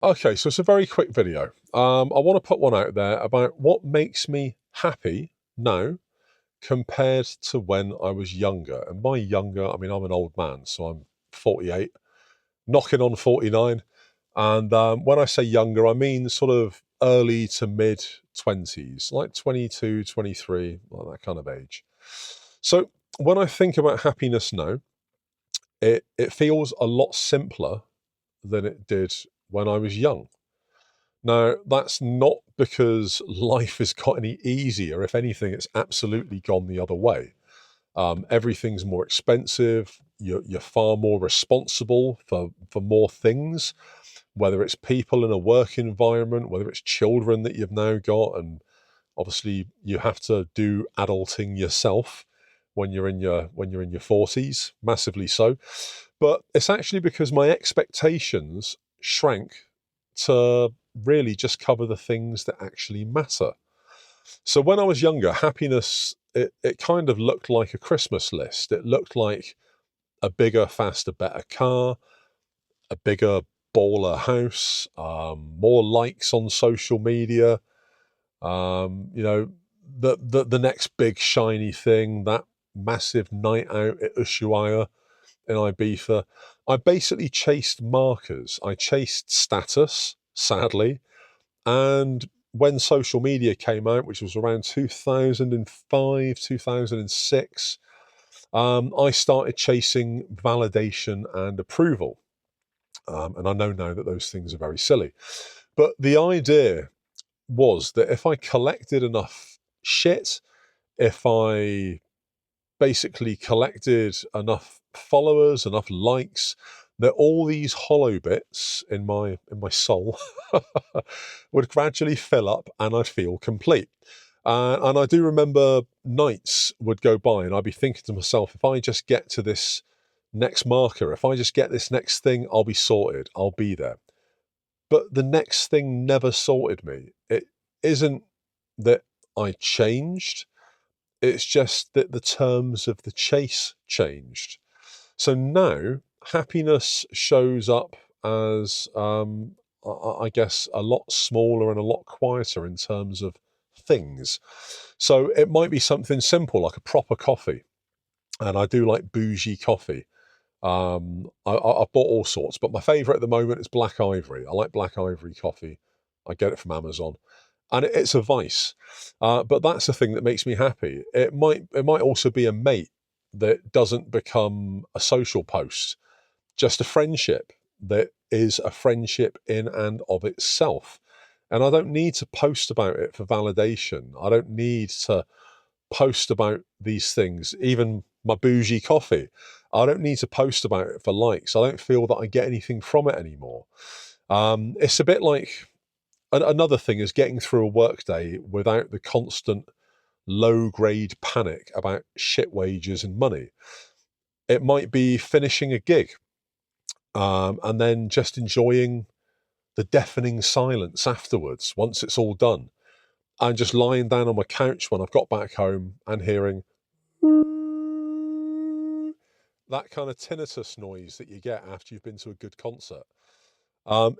Okay, so it's a very quick video. I want to put one out there about what makes me happy now compared to when I was younger. And by younger, I mean I'm an old man, so I'm 48, knocking on 49. And when I say younger, I mean sort of early to mid 20s, like 22, 23, like that kind of age. So when I think about happiness now, it feels a lot simpler than it did when I was young. Now, that's not because life has got any easier. If anything, it's absolutely gone the other way. Everything's more expensive. You're far more responsible for more things, whether it's people in a work environment, whether it's children that you've now got, and obviously you have to do adulting yourself when you're in your 40s, massively so. But it's actually because my expectations shrank to really just cover the things that actually matter. So when I was younger, happiness, it kind of looked like a Christmas list. It looked like a bigger, faster, better car, a bigger, baller house, more likes on social media, you know, the next big shiny thing, that massive night out at Ushuaia in Ibiza. I basically chased markers. I chased status, sadly. And when social media came out, which was around 2005, 2006, I started chasing validation and approval. And I know now that those things are very silly. But the idea was that if I collected enough shit, if I basically collected enough followers, enough likes, that all these hollow bits in my soul would gradually fill up and I'd feel complete. And I do remember nights would go by and I'd be thinking to myself, if I just get to this next marker, if I just get this next thing, I'll be sorted, I'll be there. But the next thing never sorted me. It isn't that I changed, it's just that the terms of the chase changed. So now happiness shows up as, I guess, a lot smaller and a lot quieter in terms of things. So it might be something simple like a proper coffee. And I do like bougie coffee. I've bought all sorts, but my favourite at the moment is Black Ivory. I like Black Ivory coffee. I get it from Amazon, and it's a vice. But that's the thing that makes me happy. It might also be a mate that doesn't become a social post, just a friendship that is a friendship in and of itself. And I don't need to post about it for validation. I don't need to post about these things, even my bougie coffee. I don't need to post about it for likes. I don't feel that I get anything from it anymore. It's a bit like another thing is getting through a workday without the constant low grade panic about shit wages and money. It might be finishing a gig and then just enjoying the deafening silence afterwards once it's all done and just lying down on my couch when I've got back home and hearing that kind of tinnitus noise that you get after you've been to a good concert.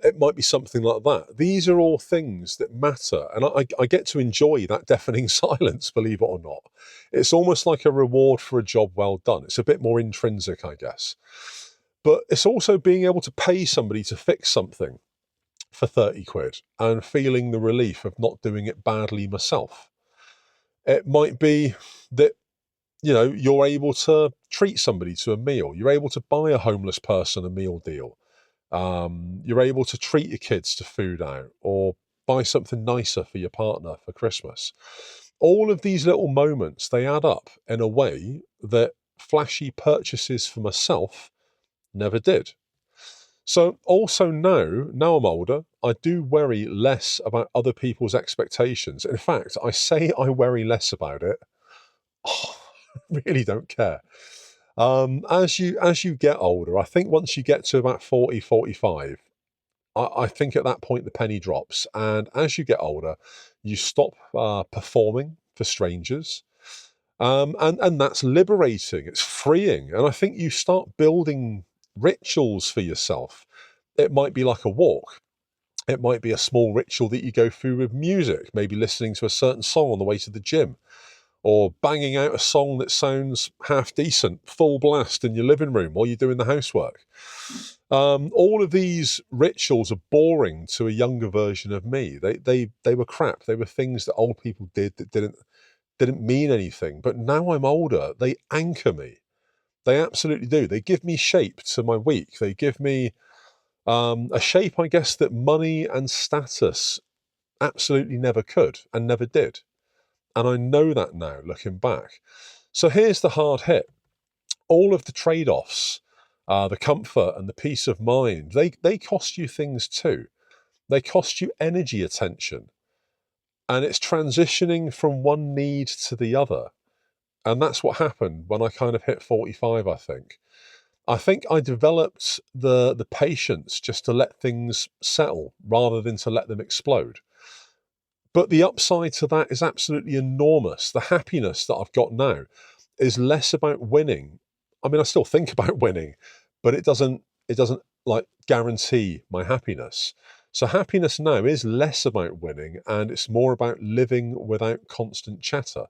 It might be something like that. These are all things that matter. And I get to enjoy that deafening silence, believe it or not. It's almost like a reward for a job well done. It's a bit more intrinsic, I guess. But it's also being able to pay somebody to fix something for 30 quid and feeling the relief of not doing it badly myself. It might be that you're able to treat somebody to a meal. You're able to buy a homeless person a meal deal. You're able to treat your kids to food out or buy something nicer for your partner for Christmas. All of these little moments, they add up in a way that flashy purchases for myself never did. So also now I'm older, I do worry less about other people's expectations. In fact, I say I worry less about it. Oh, I really don't care. As you get older, I think once you get to about 40, 45, I think at that point the penny drops. And as you get older, you stop performing for strangers. And that's liberating, it's freeing. And I think you start building rituals for yourself. It might be like a walk. It might be a small ritual that you go through with music, maybe listening to a certain song on the way to the gym, or banging out a song that sounds half decent, full blast in your living room while you're doing the housework. All of these rituals are boring to a younger version of me. They were crap. They were things that old people did that didn't mean anything. But now I'm older, they anchor me. They absolutely do. They give me shape to my week. They give me a shape, I guess, that money and status absolutely never could and never did. And I know that now, looking back. So here's the hard hit. All of the trade-offs, the comfort and the peace of mind, they cost you things too. They cost you energy, attention. And it's transitioning from one need to the other. And that's what happened when I kind of hit 45, I think. I think I developed the patience just to let things settle rather than to let them explode. But the upside to that is absolutely enormous. The happiness that I've got now is less about winning. I mean, I still think about winning, but it doesn't like guarantee my happiness. So happiness now is less about winning and it's more about living without constant chatter.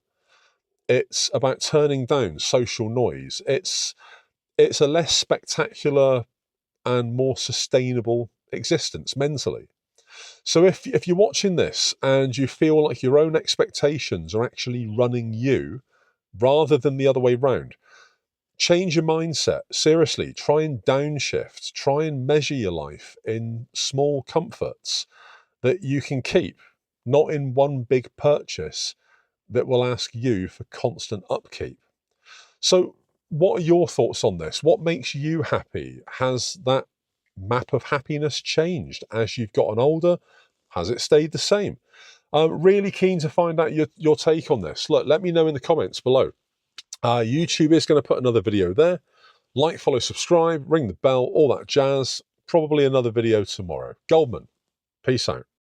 It's about turning down social noise. It's a less spectacular and more sustainable existence mentally. So if you're watching this and you feel like your own expectations are actually running you rather than the other way round, change your mindset. Seriously, try and downshift. Try and measure your life in small comforts that you can keep, not in one big purchase that will ask you for constant upkeep. So, what are your thoughts on this? What makes you happy? Has that map of happiness changed as you've gotten older? Has it stayed the same? I'm really keen to find out your take on this. Look, let me know in the comments below. YouTube is going to put another video there. Like, follow, subscribe, ring the bell, all that jazz. Probably another video tomorrow. Goldman, peace out.